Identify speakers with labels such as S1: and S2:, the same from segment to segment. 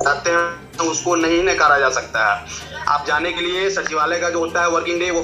S1: आते हैं तो उसको नहीं नकारा जा सकता है। आप जाने के लिए सचिवालय का जो होता है वर्किंग डे वो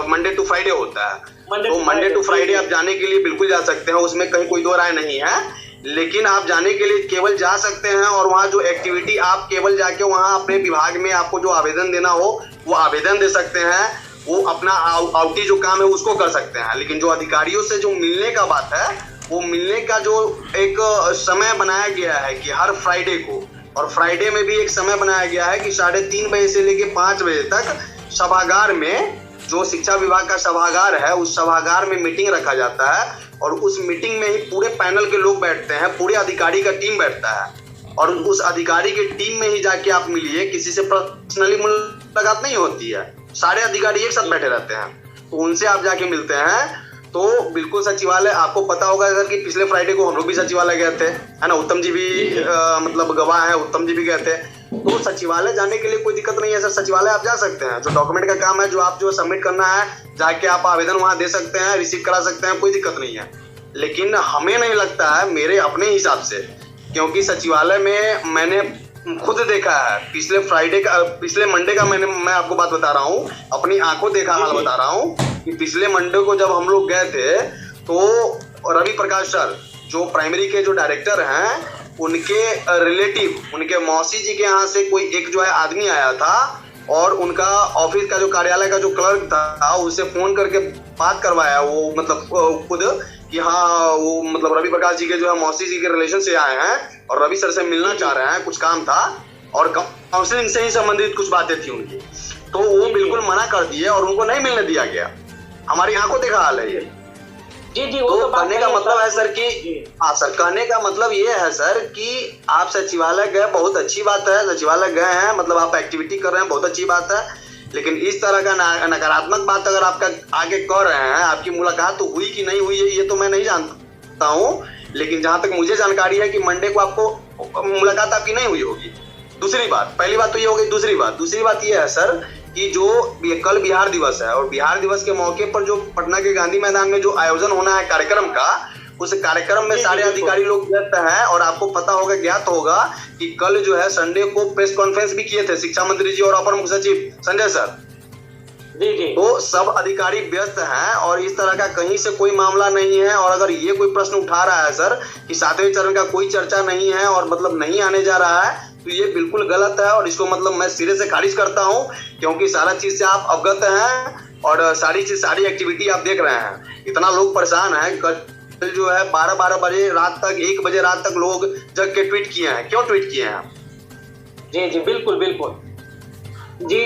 S1: मंडे टू फ्राइडे होता है। तो मंडे टू फ्राइडे आप जाने के लिए बिल्कुल जा सकते हैं, उसमें कहीं कोई दो राय नहीं है। लेकिन आप जाने के लिए केवल जा सकते हैं और वहाँ जो एक्टिविटी आप केवल जाके वहाँ अपने विभाग में आपको जो आवेदन देना हो वो आवेदन दे सकते हैं, वो अपना आउटी जो काम है उसको कर सकते हैं। लेकिन जो अधिकारियों से जो मिलने का बात है, वो मिलने का जो एक समय बनाया गया है कि हर फ्राइडे को, और फ्राइडे में भी एक समय बनाया गया है कि 3:30 बजे से लेकर 5 बजे तक सभागार में, जो शिक्षा विभाग का सभागार है, उस सभागार में मीटिंग रखा जाता है और उस मीटिंग में ही पूरे पैनल के लोग बैठते हैं, पूरे अधिकारी का टीम बैठता है और उस अधिकारी के टीम में ही जाके आप मिलिए, किसी से पर्सनली मुलाकात नहीं होती है, सारे अधिकारी एक साथ बैठे रहते हैं, तो उनसे आप जाके मिलते हैं। तो बिल्कुल सचिवालय, आपको पता होगा सर कि पिछले फ्राइडे को हम लोग भी सचिवालय गए थे, है ना, उत्तम जी भी मतलब गवाह है, उत्तम जी भी गए थे। तो सचिवालय जाने के लिए कोई दिक्कत नहीं है सर, सचिवालय आप जा सकते हैं, जो डॉक्यूमेंट का काम है, जो आप जो सबमिट करना है, जाके आप आवेदन वहाँ दे सकते हैं, रिसीव करा सकते हैं, कोई दिक्कत नहीं है। लेकिन हमें नहीं लगता है, मेरे अपने हिसाब से, क्योंकि सचिवालय में मैंने खुद देखा है, पिछले मंडे का मैं आपको बात बता रहा हूँ, अपनी आंखों देखा हाल बता रहा हूँ कि पिछले मंडे को जब हम लोग गए थे तो रवि प्रकाश सर जो प्राइमरी के जो डायरेक्टर हैं, उनके रिलेटिव, उनके मौसी जी के यहाँ से कोई एक जो है आदमी आया था और उनका ऑफिस का जो कार्यालय का जो क्लर्क था उससे फोन करके बात करवाया, वो मतलब खुद कि हाँ वो मतलब रवि प्रकाश जी के जो है मौसी जी के रिलेशन से आए हैं और रवि सर से मिलना चाह रहे हैं, कुछ काम था और काउंसलिंग से ही संबंधित कुछ बातें थी उनकी, तो वो बिल्कुल मना कर दिए और उनको नहीं मिलने दिया गया। हमारी आंखों देखा हाल है ये।
S2: जी
S1: तो कहने का मतलब है सर कि हाँ सर, कहने का मतलब ये है सर कि आप सचिवालय गए, बहुत अच्छी बात है, सचिवालय गए हैं, मतलब आप एक्टिविटी कर रहे हैं, बहुत अच्छी बात है। लेकिन इस तरह का नकारात्मक बात अगर आपका आगे कर रहे हैं, आपकी मुलाकात तो हुई कि नहीं हुई है ये तो मैं नहीं जानता हूँ, लेकिन जहां तक मुझे जानकारी है कि मंडे को आपको मुलाकात आपकी नहीं हुई होगी। दूसरी बात, पहली बात तो ये हो गई। दूसरी बात ये है सर कि जो कल बिहार दिवस है और बिहार दिवस के मौके पर जो पटना के गांधी मैदान में जो आयोजन होना है कार्यक्रम का, उस कार्यक्रम में सारे अधिकारी लोग व्यस्त हैं और आपको पता होगा, ज्ञात होगा कि कल जो है संडे को प्रेस कॉन्फ्रेंस भी किए थे शिक्षा मंत्री जी और अपर मुख्य सचिव संजय सर। तो सब अधिकारी व्यस्त हैं और इस तरह का कहीं से कोई मामला नहीं है। और अगर ये कोई प्रश्न उठा रहा है सर कि 7वें चरण का कोई चर्चा नहीं है और मतलब नहीं आने जा रहा है, तो ये बिल्कुल गलत है और इसको मतलब मैं सिरे से खारिज करता हूँ, क्योंकि सारा चीज से आप अवगत हैं और सारी एक्टिविटी आप देख रहे हैं। इतना लोग परेशान है, कल जो है 12 बजे रात तक, 1 बजे रात तक लोग जग के ट्वीट किए हैं। क्यों ट्वीट किए हैं?
S2: जी बिल्कुल जी।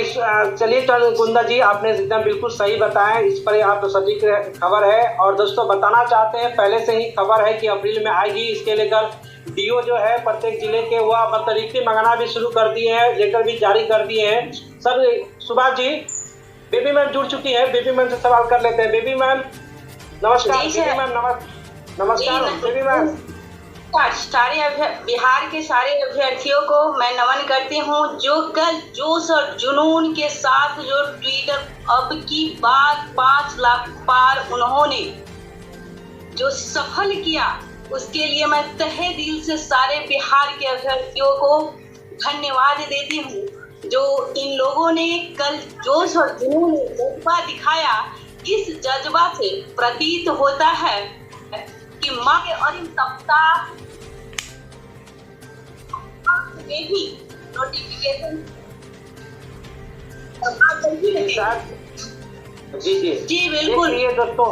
S2: चलिए कुंदा जी, आपने एकदम बिल्कुल सही बताया, इस पर आप सटीक खबर है। और दोस्तों बताना चाहते हैं, पहले से ही खबर है कि अप्रैल में आएगी, इसके लेकर डीओ जो है प्रत्येक जिले के वह मतलब रिक्ति मंगाना भी शुरू कर दिए हैं, लेकर भी जारी कर दिए हैं। Sir Subhash ji, baby ma'am जुड़ चुकी है, बेबी मैम से सवाल कर लेते हैं। बेबी मैम नमस्कार। बेबी मैम नमस्कार। बेबी मैम,
S3: बिहार के सारे अभ्यर्थियों को मैं नमन करती हूँ, जो कल जोश और जुनून के साथ जो ट्विटर अब की बात 5 लाख पार उन्होंने जो सफल किया, उसके लिए मैं तहे दिल से सारे बिहार के अभ्यर्थियों को धन्यवाद देती हूँ। जो इन लोगों ने कल जोश और जुनून जज्बा दिखाया, इस जज्बा से प्रतीत होता है कि माँ के अंतिम सप्ताह में भी नोटिफिकेशन जी बिल्कुल।
S2: ये दोस्तों,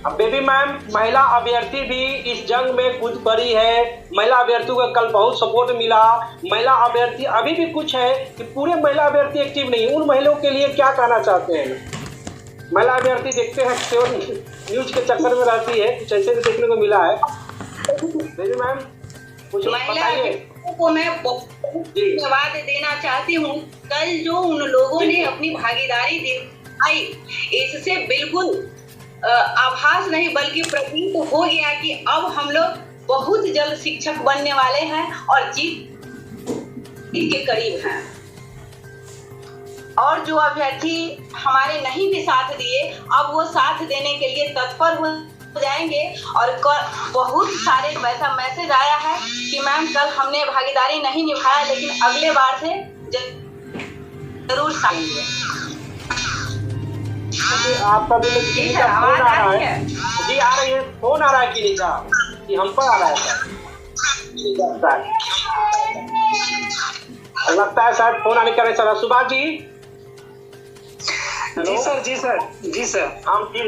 S2: अब बेबी मैम महिला अभ्यर्थी भी इस जंग में कूद पड़ी है। महिला अभ्यर्थियों को कल बहुत सपोर्ट मिला। महिला अभ्यर्थी अभी भी कुछ है कि पूरे महिला अभ्यर्थी एक्टिव नहीं, उन महिलाओं के लिए क्या कहना चाहते हैं? महिला अभ्यर्थी देखते हैं केवल न्यूज के चक्कर में रहती है, कुछ ऐसे भी देखने को मिला है। बेबी मैम कुछ बताइए।
S3: को मैं धन्यवाद देना चाहती हूँ। कल जो उन लोगों ने अपनी भागीदारी दिखाई, इससे बिल्कुल आभास नहीं बल्कि प्रतीत हो गया कि अब हम लोग बहुत जल्द शिक्षक बनने वाले हैं और जीत के करीब हैं। और जो अभ्यर्थी हमारे नहीं भी साथ दिए, अब वो साथ देने के लिए तत्पर हुए जाएंगे। और बहुत सारे वैसा मैसेज आया है कि मैम कल हमने भागीदारी नहीं निभाया, लेकिन अगले बार से जरूर आएंगे।
S2: आपका भी
S3: जी सर, आवाज आ रही है?
S2: जी आ रही है। फोन आ रहा है कि हम पर आ रहा है सर? लगता है शायद फोन आने करे सर। सुभाष जी।
S4: जी सर, जी सर, जी सर।
S2: हम फिर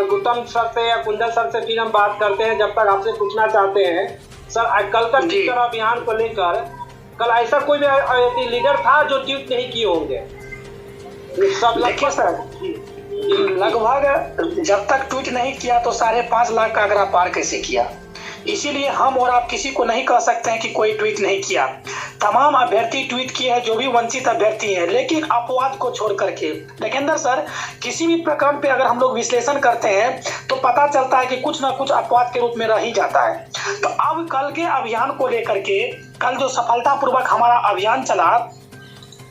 S2: गौतम सर से या कुंदन सर से फिर हम बात करते हैं। जब तक आपसे पूछना चाहते हैं सर, कल का ट्विटर अभियान को लेकर कल ऐसा कोई भी लीडर था जो ट्वीट नहीं किए होंगे? सब
S4: देखिए सर, लगभग जब तक ट्वीट नहीं किया तो 5.5 लाख का आंकड़ा पार कैसे किया। इसीलिए हम और आप किसी को नहीं कह सकते हैं कि कोई ट्वीट नहीं किया। तमाम अभ्यर्थी ट्वीट किए हैं जो भी वंचित अभ्यर्थी हैं, लेकिन अपवाद को छोड़ करके। लेकिन सर, किसी भी प्रकरण पे अगर हम लोग विश्लेषण करते हैं तो पता चलता है कि कुछ ना कुछ अपवाद के रूप में रह ही जाता है। तो अब कल के अभियान को लेकर के, कल जो सफलतापूर्वक हमारा अभियान चला,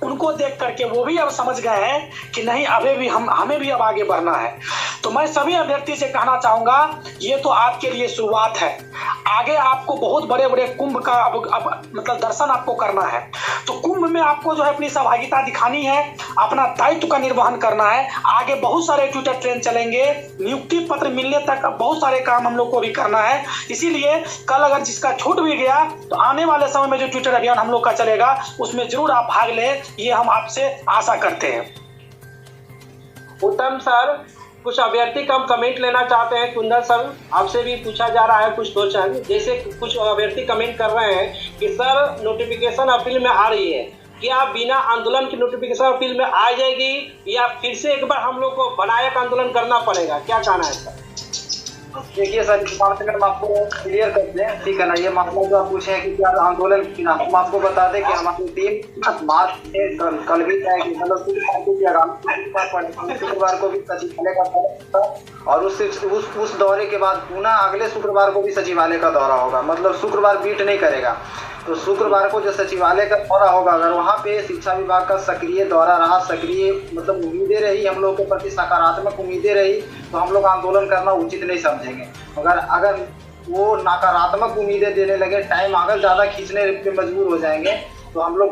S4: उनको देख करके वो भी अब समझ गए हैं कि नहीं, अभी भी हमें भी अब आगे बढ़ना है। तो मैं सभी अभ्यर्थी से कहना चाहूंगा, ये तो आपके लिए शुरुआत है। आगे आपको बहुत बड़े बड़े कुंभ का अब मतलब दर्शन आपको करना है। तो कुंभ में आपको जो है अपनी सहभागिता दिखानी है, अपना दायित्व का निर्वहन करना है। आगे बहुत सारे ट्विटर ट्रेन चलेंगे, नियुक्ति पत्र मिलने तक बहुत सारे काम हम लोग को भी करना है। इसीलिए कल अगर जिसका छूट भी गया तो आने वाले समय में जो ट्विटर अभियान हम लोग का चलेगा उसमें जरूर आप भाग लें, ये हम आपसे आशा करते हैं।
S2: उत्तम सर, कुछ अभ्यर्थी का हम कमेंट लेना चाहते हैं। कुंदन सर, आपसे भी पूछा जा रहा है कुछ क्वेश्चन। जैसे कुछ अभ्यर्थी कमेंट कर रहे हैं कि सर नोटिफिकेशन अपील में आ रही है, क्या बिना आंदोलन की नोटिफिकेशन अपील में आ जाएगी या फिर से एक बार हम लोग को बनायक आंदोलन करना पड़ेगा? क्या कहना है सर?
S5: देखिए सर, हम आपको क्लियर कर दें, ठीक है ना। ये मामला जो आप पूछे हैं कि क्या आंदोलन की ना, हम आपको बता दें कि हमारी टीम मार्च में कल भी जाएगी, मतलब शुक्रवार को भी सचिवालय का दौरा, और उस दौरे के बाद पुनः अगले शुक्रवार को भी सचिवालय का दौरा होगा। मतलब शुक्रवार बीट नहीं करेगा। तो शुक्रवार को जो सचिवालय का दौरा होगा, अगर वहाँ पे शिक्षा विभाग का सक्रिय दौरा रहा, सक्रिय मतलब उम्मीदें रही, हम लोग के प्रति सकारात्मक उम्मीदें रही, तो हम लोग आंदोलन करना उचित नहीं समझेंगे। अगर वो नकारात्मक उम्मीदें देने लगे, टाइम अगर ज़्यादा खींचने पे मजबूर हो जाएंगे, तो हम लोग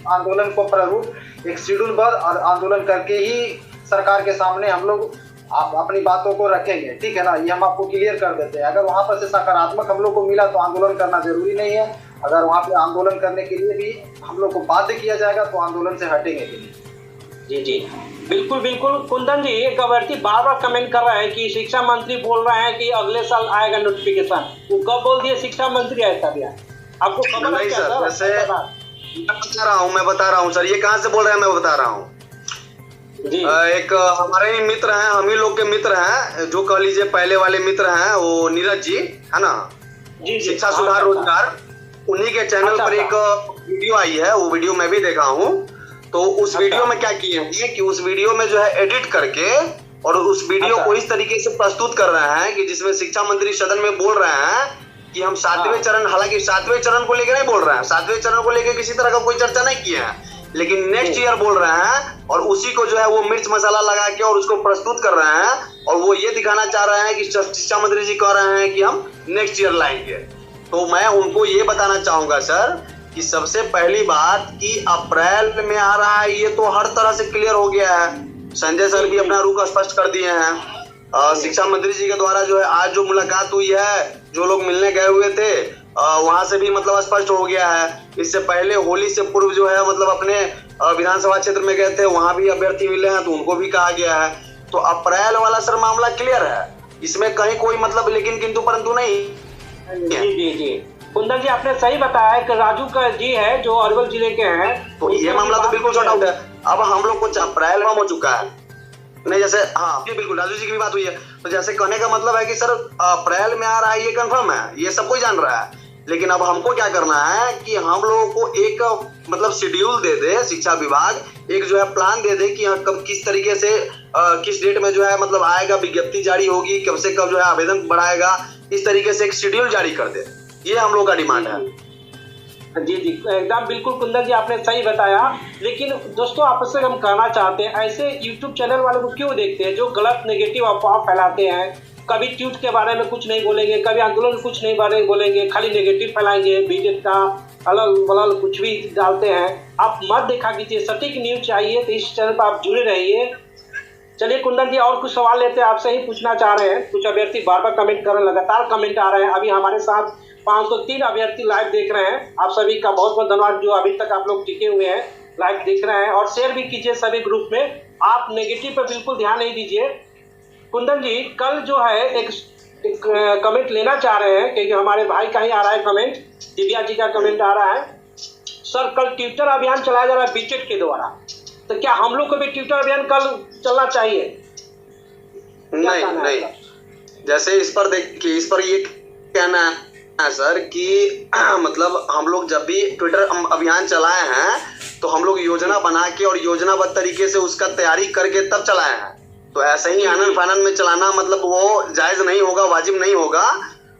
S5: आंदोलन को प्रारूप एक शेड्यूलबद्ध और आंदोलन करके ही सरकार के सामने हम लोग अपनी बातों को रखेंगे, ठीक है ना। ये हम आपको क्लियर कर देते हैं। अगर वहाँ पर से सकारात्मक हम लोग को मिला तो आंदोलन करना जरूरी नहीं है। अगर वहाँ पे आंदोलन करने के लिए भी हम लोग को बाध्य किया जाएगा तो आंदोलन से हटेंगे भी नहीं।
S2: जी जी, बिल्कुल बिल्कुल। कुंदन जी, एक अभ्यर्थी बार बार कमेंट कर रहे हैं कि शिक्षा मंत्री बोल रहे हैं कि अगले साल आएगा नोटिफिकेशन। वो कब बोल दिए शिक्षा मंत्री ऐसा भी? आपको खबर है क्या सर?
S1: वैसे मैं बता रहा हूँ सर, ये कहाँ से बोल रहे हैं मैं बता रहा हूँ। एक हमारे ही मित्र हैं, हम ही लोग के मित्र हैं, जो कह लीजिए पहले वाले मित्र हैं, वो नीरज जी है ना, शिक्षा सुधार रोजगार, उन्हीं के चैनल पर एक वीडियो आई है। वो वीडियो मैं भी देखा हूँ। तो उस वीडियो में क्या किए हैं कि उस वीडियो में जो है एडिट करके और उस वीडियो को इस तरीके से प्रस्तुत कर रहे हैं कि जिसमें शिक्षा मंत्री सदन में बोल रहे हैं कि हम 7वें चरण, हालांकि 7वें चरण को लेकर नहीं बोल रहे हैं, 7वें चरण को लेकर किसी तरह का कोई चर्चा नहीं किया है, लेकिन नेक्स्ट ईयर बोल रहे हैं। और उसी को जो है वो मिर्च मसाला लगा के और उसको प्रस्तुत कर रहे हैं, और वो ये दिखाना चाह रहे हैं कि शिक्षा मंत्री जी कह रहे हैं कि हम नेक्स्ट ईयर लाएंगे। तो मैं उनको ये बताना चाहूंगा सर कि सबसे पहली बात कि अप्रैल में आ रहा है, ये तो हर तरह से क्लियर हो गया है। संजय सर भी अपना रुख स्पष्ट कर दिए हैं। शिक्षा मंत्री जी के द्वारा जो है आज जो मुलाकात हुई है, जो लोग मिलने गए हुए थे, वहां से भी मतलब स्पष्ट हो गया है। इससे पहले होली से पूर्व जो है मतलब अपने विधानसभा क्षेत्र में गए थे, वहां भी अभ्यर्थी मिले हैं तो उनको भी कहा गया है। तो अप्रैल वाला सर मामला क्लियर है, इसमें कहीं कोई मतलब लेकिन किंतु परंतु नहीं।
S2: जी जी जी, कुंदन जी आपने सही बताया कि राजू का जी है जो अरवल जिले के हैं,
S1: तो ये मामला तो बिल्कुल शॉर्ट आउट है। अब हम लोग को अप्रैल में हो चुका है नहीं, जैसे हाँ जी बिल्कुल राजू जी की भी बात हुई है। तो जैसे कहने का मतलब है कि सर अप्रैल में आ रहा है, ये कंफर्म है, ये सब कोई जान रहा है। लेकिन अब हमको क्या करना है कि हम लोगों को एक मतलब शेड्यूल दे दे शिक्षा विभाग, एक जो है प्लान दे दे कि कब किस तरीके से किस डेट में जो है मतलब आएगा, विज्ञप्ति जारी होगी, कब से कब जो है आवेदन बढ़ाएगा, इस तरीके से एक शेड्यूल जारी कर दे। ये हम लोग का डिमांड है।
S2: जी जी, एकदम बिल्कुल कुंदन जी आपने सही बताया। लेकिन दोस्तों आपसे हम कहना चाहते हैं, ऐसे YouTube चैनल वाले को क्यों देखते हैं जो गलत नेगेटिव अफवाह फैलाते हैं, कभी ट्वीट के बारे में कुछ नहीं बोलेंगे, कभी आंदोलन कुछ नहीं बारे में बोलेंगे, खाली नेगेटिव फैलाएंगे, बीजेपी का अलग बलल कुछ भी डालते हैं। आप मत देखा कीजिए, सटीक न्यूज चाहिए तो इस चैनल पर आप जुड़े रहिए। चलिए कुंदन जी, और कुछ सवाल लेते हैं, आपसे ही पूछना चाह रहे हैं। कुछ अभ्यर्थी बार बार कमेंट कर रहे हैं, लगातार कमेंट आ रहे हैं। अभी हमारे साथ 503 अभ्यर्थी लाइव देख रहे हैं। आप सभी का बहुत बहुत धन्यवाद जो अभी तक आप लोग टिके हुए हैं, लाइव देख रहे हैं, और शेयर भी कीजिए सभी ग्रुप में। आप नेगेटिव पर बिल्कुल ध्यान नहीं दीजिए। कुंदन जी, कल जो है एक कमेंट लेना चाह रहे हैं, क्योंकि हमारे भाई का ही आ रहा है कमेंट, दिव्या जी का कमेंट आ रहा है। सर, कल ट्विटर अभियान चलाया जा रहा है बीजेपी के द्वारा, तो क्या हम लोग को भी ट्विटर अभियान कल चलना चाहिए?
S1: नहीं, जैसे इस पर देखिए, इस पर ये कहना है सर कि मतलब हम लोग जब भी ट्विटर अभियान चलाए हैं तो हम लोग योजना बना के और योजनाबद्ध तरीके से उसका तैयारी करके तब चलाए हैं। तो ऐसे ही आनन फानन में चलाना मतलब वो जायज नहीं होगा, वाजिब नहीं होगा।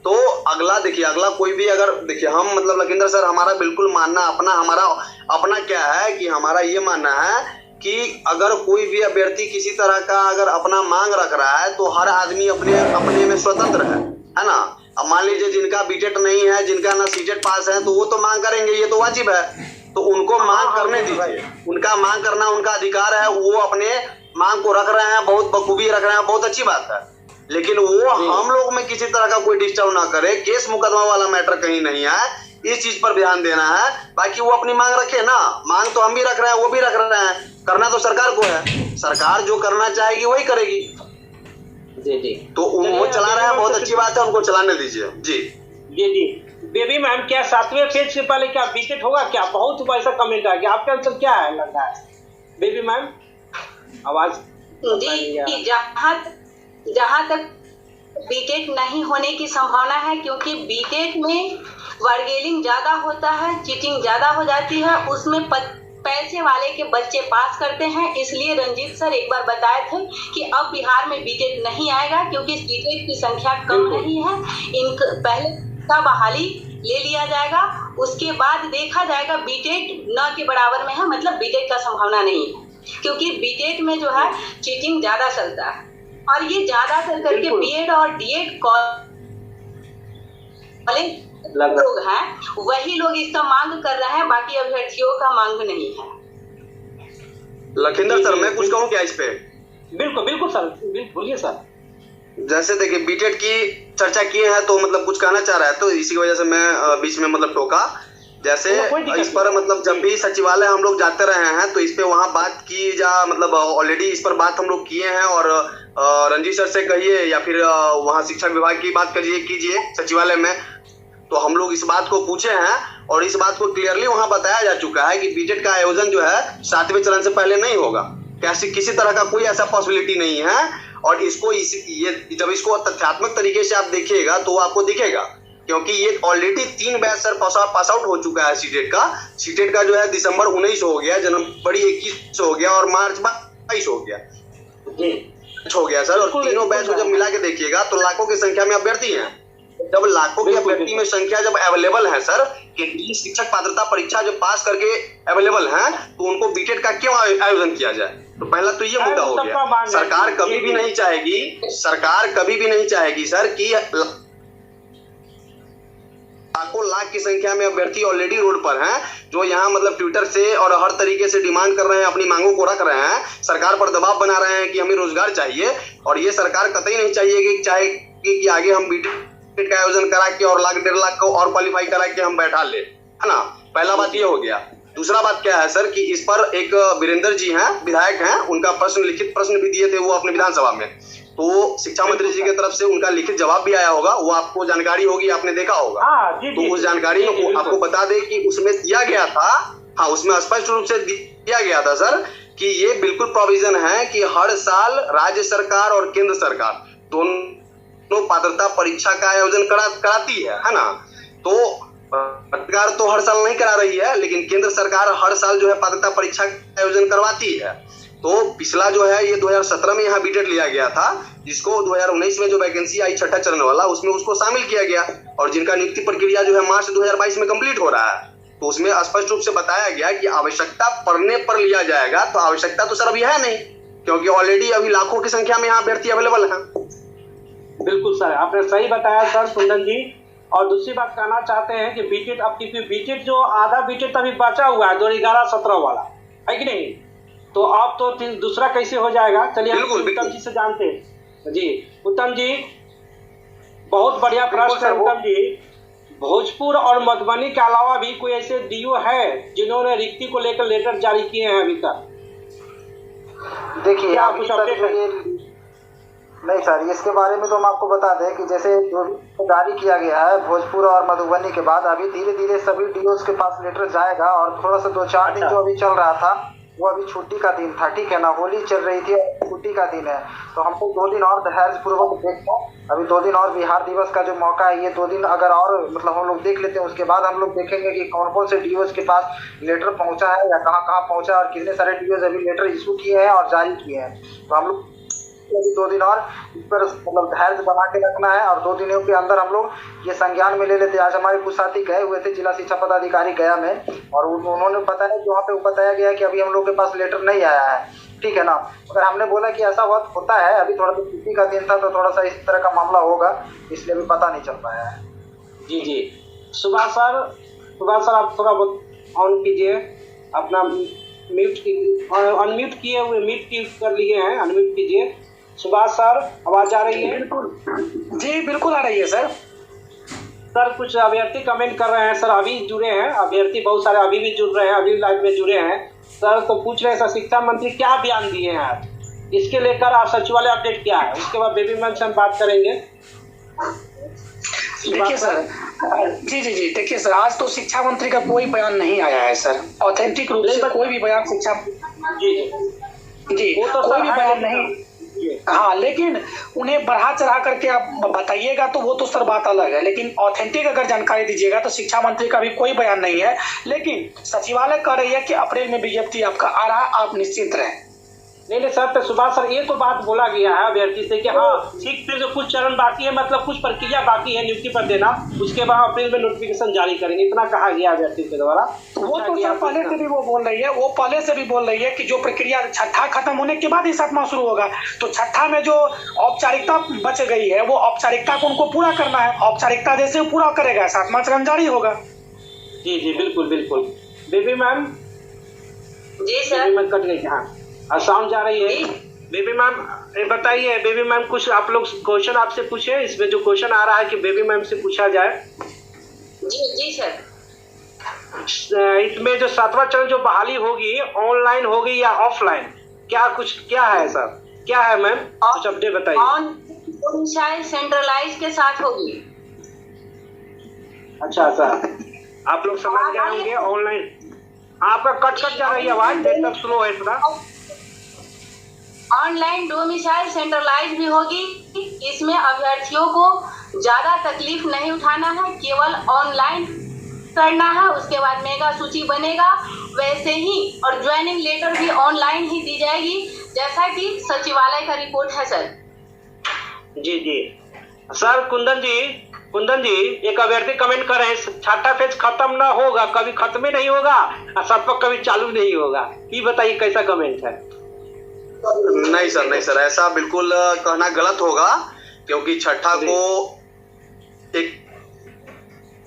S1: तो अगला देखिए, अगला कोई भी अगर देखिए, हम मतलब लखिंदर सर, हमारा बिल्कुल मानना हमारा अपना क्या है कि हमारा ये मानना है कि अगर कोई भी अभ्यर्थी किसी तरह का अगर अपना मांग रख रहा है तो हर आदमी अपने में स्वतंत्र है ना। अब मान लीजिए जिनका बीटेट नहीं है, जिनका ना सीटेट पास है, तो वो तो मांग करेंगे, ये तो वाजिब है, तो उनको मांग करने दीजिए। उनका मांग करना उनका अधिकार है, वो अपने मांग को रख रहे हैं, बहुत बखूबी रख रहे हैं, बहुत अच्छी बात है। लेकिन वो हम लोग में किसी तरह का कोई डिस्टर्ब ना करे, केस मुकदमा वाला मैटर कहीं नहीं है, इस चीज पर ध्यान देना है। बाकी वो अपनी मांग रखे ना, मांग तो हम भी रख रहे हैं, वो भी रख रहे हैं, करना तो सरकार को है, सरकार जो करना चाहेगी वही करेगी।
S2: जी,
S1: तो वो चला रहे हैं, बहुत अच्छी बात है, उनको चलाने दीजिए।
S2: जी। बेबी मैम, क्या 7वें फेज से पहले क्या बीटेट होगा क्या? बहुत ऐसा कमेंट आ गया, आपका आंसर क्या है लग रहा है बेबी मैम? आवाज
S3: जी, जहाँ तक बीटेट नहीं होने की संभावना है, क्योंकि बीटेट में बार्गेनिंग ज्यादा होता है, चीटिंग ज्यादा हो जाती है, उसमें पैसे वाले के बच्चे पास करते हैं। इसलिए रंजीत सर एक बार बताए थे कि अब बिहार में बीटेट नहीं आएगा, क्योंकि बीटेट की संख्या कम नहीं है। पहले का बहाली ले लिया जाएगा, उसके बाद देखा जाएगा। बीटेट न के बराबर में है, मतलब बीटेट का संभावना नहीं है, क्योंकि बीटेट में जो है चीटिंग ज्यादा चलता है। और ये ज्यादातर करके बीएड और डीएड कॉलेज लोग हैं, वही लोग इसका मांग कर रहे हैं, बाकी अभ्यर्थियों का मांग नहीं है।
S1: लखिंदर सर, मैं कुछ कहूँ क्या इस पे?
S2: बिल्कुल सर, बोलिए सर।
S1: जैसे देखिए, बीटेट की चर्चा किए हैं तो मतलब कुछ कहना चाह रहा है, तो इसी की वजह से मैं बीच में मतलब टोका। जैसे इस पर मतलब जब भी सचिवालय हम लोग जाते रहे हैं तो इस पे वहाँ बात की जा, मतलब ऑलरेडी इस पर बात हम लोग किए हैं, और रंजीत सर से कहिए या फिर वहाँ शिक्षा विभाग की बात कीजिए सचिवालय में, तो हम लोग इस बात को पूछे हैं और इस बात को क्लियरली वहाँ बताया जा चुका है कि बीटेट का आयोजन जो है 7वें चरण से पहले नहीं होगा। कैसे किसी तरह का कोई ऐसा पॉसिबिलिटी नहीं है। और इसको जब इसको तथ्यात्मक तरीके से आप देखिएगा तो आपको दिखेगा, क्योंकि ये already 3 batch sir pass out हो चुका है सीटेट का जो है दिसंबर 19 हो गया, जनवरी 21 हो गया और मार्च 22 हो गया सर। और तीनों बैच को जब मिला के देखिएगा तो लाखों की संख्या में अभ्यर्थी हैं। जब लाखों की अभ्यर्थी में संख्या जब अवेलेबल है सर, केंद्रीय शिक्षक पात्रता परीक्षा जब पास करके अवेलेबल है, तो उनको बीटेट का क्यों आयोजन किया जाए? तो पहला तो ये मुद्दा हो गया। सरकार कभी भी नहीं चाहेगी सर कि लाखों लाख की संख्या में अभ्यर्थी ऑलरेडी रोड पर हैं, जो यहाँ मतलब ट्विटर से और हर तरीके से डिमांड कर रहे हैं, अपनी मांगों को रख रहे हैं, सरकार पर दबाव बना रहे हैं कि हमें रोजगार चाहिए। और ये सरकार कतई नहीं चाहिए कि आगे हम बीटेट का आयोजन करा के और 1,00,000 1,50,000 को और क्वालिफाई करा के हम बैठा ले, है ना। पहला बात ये हो गया। दूसरा बात क्या है सर कि इस पर एक वीरेंद्र जी हैं, विधायक हैं, उनका लिखित प्रश्न भी दिए थे वो अपने विधानसभा में, तो शिक्षा मंत्री जी की तरफ से उनका लिखित जवाब भी आया होगा, वो आपको जानकारी होगी, आपने देखा होगा। तो उस जानकारी में आपको बता दें कि उसमें दिया गया था, हाँ, उसमें स्पष्ट रूप से दिया गया था सर कि ये बिल्कुल प्रोविजन है कि हर साल राज्य सरकार और केंद्र सरकार दोनों पात्रता परीक्षा का आयोजन कराती है ना। तो सरकार तो हर साल नहीं करा रही है, लेकिन केंद्र सरकार हर साल जो है पात्रता परीक्षा का आयोजन करवाती है। तो पिछला जो है ये 2017 में यहाँ बीटेट लिया गया था, जिसको 2019 में जो वैकेंसी आई 6ठा चरण वाला, उसमें उसको शामिल किया गया, और जिनका नियुक्ति प्रक्रिया जो है मार्च 2022 में कंप्लीट हो रहा है। तो उसमें स्पष्ट रूप से बताया गया कि आवश्यकता पड़ने पर लिया जाएगा। तो आवश्यकता तो सर अभी है नहीं, क्योंकि ऑलरेडी अभी लाखों की संख्या में यहाँ अभ्यर्थी अवेलेबल है।
S2: बिल्कुल सर, आपने सही बताया सर कुंदन जी। और दूसरी बात कहना चाहते हैं कि बीटेड, अब क्योंकि बीटेड जो आधा बीटेड अभी बचा हुआ है 2011-17 वाला, है कि नहीं, तो अब तो दूसरा कैसे हो जाएगा। चलिए हम उत्तम जी से जानते हैं। जी उत्तम जी, बहुत बढ़िया प्रश्न है उत्तम जी। भोजपुर और मधुबनी के अलावा भी कोई ऐसे डीओ है जिन्होंने रिक्ति को लेकर लेटर जारी किए हैं अभी तक?
S5: देखिए कुछ अपडेट नहीं सर, इसके बारे में तो हम आपको बता दें कि जैसे जो जारी किया गया है भोजपुर और मधुबनी के बाद, अभी धीरे धीरे सभी डीओज के पास लेटर जाएगा। और थोड़ा सा 2-4 दिन जो अभी चल रहा था वो अभी छुट्टी का दिन था, ठीक है ना, होली चल रही थी और छुट्टी का दिन है, तो हमको 2 दिन और धैर्यपूर्वक देखो। अभी 2 दिन और बिहार दिवस का जो मौका है, ये 2 दिन अगर और मतलब हम लोग देख लेते हैं, उसके बाद हम लोग देखेंगे कि कौन कौन से डीओज के पास लेटर पहुंचा है या कहाँ कहाँ पहुंचा है और कितने सारे डीओज अभी लेटर इशू किए हैं और जारी किए हैं। तो हम लोग 2 दिन और इस पर मतलब धैर्य बना के रखना है और 2 दिनों के अंदर हम लोग ये संज्ञान में ले लेते हैं। आज हमारे कुछ साथी गए हुए थे जिला शिक्षा पदाधिकारी गया में, और उन्होंने बताया कि वहाँ पे बताया गया कि अभी हम लोग के पास लेटर नहीं आया है, ठीक है ना। अगर हमने बोला कि ऐसा होता है, अभी थोड़ा सा छुट्टी का दिन था तो थोड़ा सा इस तरह का मामला होगा, इसलिए अभी पता नहीं चल पाया है।
S2: जी जी, सुभाष सर आप थोड़ा बहुत ऑन कीजिए अपना, अनम्यूट किए हुए, म्यूट कर लिए हैं, अनम्यूट कीजिए। सुभाष सर आवाज आ रही है?
S4: बिल्कुल जी, बिल्कुल आ रही है सर।
S2: सर कुछ अभ्यर्थी कमेंट कर रहे हैं सर, अभी जुड़े हैं अभ्यर्थी, बहुत सारे अभी भी जुड़ रहे हैं, अभी लाइव में जुड़े हैं सर। तो पूछ रहे हैं सर शिक्षा मंत्री क्या बयान दिए हैं आज, इसके लेकर आप सचिवालय अपडेट क्या है, उसके बाद बेबी मैम से हम बात करेंगे।
S4: देखिए सर, जी जी जी, देखिए सर, आज तो शिक्षा मंत्री का कोई बयान नहीं आया है सर, ऑथेंटिक रूप से कोई भी बयान शिक्षा जी
S2: वो तो
S4: कोई भी बयान नहीं। हाँ, लेकिन उन्हें बढ़ा चढ़ा करके आप बताइएगा तो वो तो सर बात अलग है, लेकिन ऑथेंटिक अगर जानकारी दीजिएगा तो शिक्षा मंत्री का भी कोई बयान नहीं है। लेकिन सचिवालय कह रही है कि अप्रैल में विज्ञप्ति आपका आ रहा, आप निश्चिंत रहें।
S2: नहीं सर, तो सुभाष सर ये तो बात बोला गया है अभ्यर्थी से कि हाँ ठीक, फिर जो कुछ चरण बाकी है, मतलब कुछ प्रक्रिया बाकी है नियुक्ति पर देना, उसके बाद अप्रैल में नोटिफिकेशन जारी करेंगे, इतना कहा गया अभ्यर्थी के द्वारा।
S4: वो तो सर पहले से भी वो बोल रही है, वो पहले से भी बोल रही है कि जो प्रक्रिया छठा खत्म होने के बाद ही 7वां शुरू होगा, तो छठा में जो औपचारिकता बच गई है वो औपचारिकता को उनको पूरा करना है, औपचारिकता जैसे वो पूरा करेगा 7वां चरण जारी होगा।
S2: जी जी बिल्कुल बिल्कुल। Baby ma'am?
S3: जी सर,
S2: कट गई, हाँ साउंड जा रही है। बेबी मैम बताइए, बेबी मैम कुछ आप लोग क्वेश्चन आपसे पूछे, इसमें जो क्वेश्चन आ रहा है कि बेबी मैम से पूछा जाए।
S3: जी जी सर,
S2: इसमें जो 7वां चरण जो बहाली होगी, ऑनलाइन होगी या ऑफलाइन, क्या है सर, क्या है मैम, कुछ अपडेट बताइए।
S3: सेंट्रलाइज के साथ होगी।
S2: अच्छा सर, आप लोग समझ गए होंगे ऑनलाइन। आपका कट जा रही है आवाज, नेटवर्क स्लो है थोड़ा।
S3: ऑनलाइन डोमिसाइल सेंट्रलाइज भी होगी, इसमें अभ्यर्थियों को ज्यादा तकलीफ नहीं उठाना है, केवल ऑनलाइन करना है, उसके बाद मेगा सूची बनेगा वैसे ही, और ज्वाइनिंग लेटर भी ऑनलाइन ही दी जाएगी, जैसा कि सचिवालय का रिपोर्ट है सर।
S2: जी जी सर। कुंदन जी एक अभ्यर्थी कमेंट कर रहे हैं छठा फेज खत्म ना होगा, कभी खत्म ही नहीं होगा और 7वां कभी चालू नहीं होगा, ये बताइए कैसा कमेंट है?
S1: नहीं सर, ऐसा बिल्कुल कहना गलत होगा, क्योंकि छठा को एक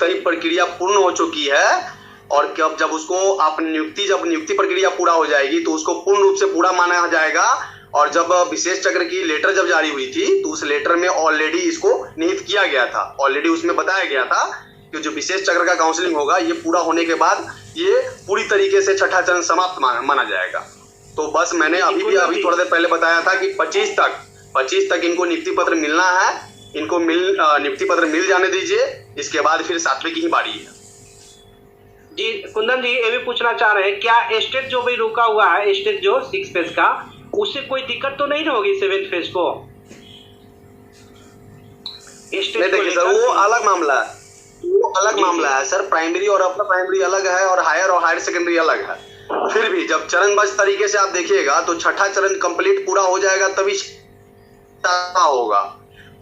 S1: तय प्रक्रिया पूर्ण हो चुकी है, और जब उसको आप जब नियुक्ति प्रक्रिया पूरा हो जाएगी तो उसको पूर्ण रूप से पूरा माना जाएगा। और जब विशेष चक्र की लेटर जब जारी हुई थी तो उस लेटर में ऑलरेडी इसको निहित किया गया था, ऑलरेडी उसमें बताया गया था कि जो विशेष चक्र का काउंसलिंग होगा ये पूरा होने के बाद ये पूरी तरीके से छठा चरण समाप्त माना जाएगा। तो बस मैंने अभी थोड़ा देर पहले बताया था कि 25 तक इनको नियुक्ति पत्र मिलना है, इनको नियुक्ति पत्र मिल जाने दीजिए, इसके बाद फिर 7वें की ही बारी है।
S2: जी कुंदन जी ये भी पूछना चाह रहे हैं, क्या स्टेट जो भी रुका हुआ है, स्टेट जो 6 फेज का, उससे कोई दिक्कत तो नहीं होगी 7 फेज को?
S1: देखिए सर, वो अलग मामला है, सर। प्राइमरी और अपर प्राइमरी अलग है और हायर सेकेंडरी अलग है। फिर भी जब चरणबद्ध तरीके से आप देखिएगा तो छठा चरण कंप्लीट पूरा हो जाएगा तभी होगा।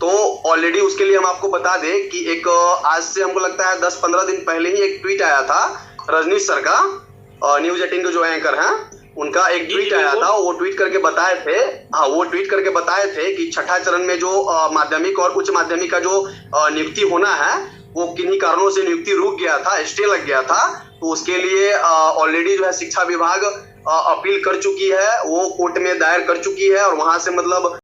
S1: तो ऑलरेडी उसके लिए हम आपको बता दें कि एक आज से हमको लगता है 10-15 दिन पहले ही एक ट्वीट आया था रजनीश सर का, न्यूज 18 के जो एंकर हैं, उनका एक ट्वीट आया था, वो ट्वीट करके बताए थे, हाँ वो ट्वीट करके बताए थे कि छठा चरण में जो माध्यमिक और उच्च माध्यमिक का जो नियुक्ति होना है वो किन्हीं कारणों से नियुक्ति रुक गया था, स्टे लग गया था। तो उसके लिए ऑलरेडी जो है शिक्षा विभाग अपील कर चुकी है, वो कोर्ट में दायर कर चुकी है और वहां से मतलब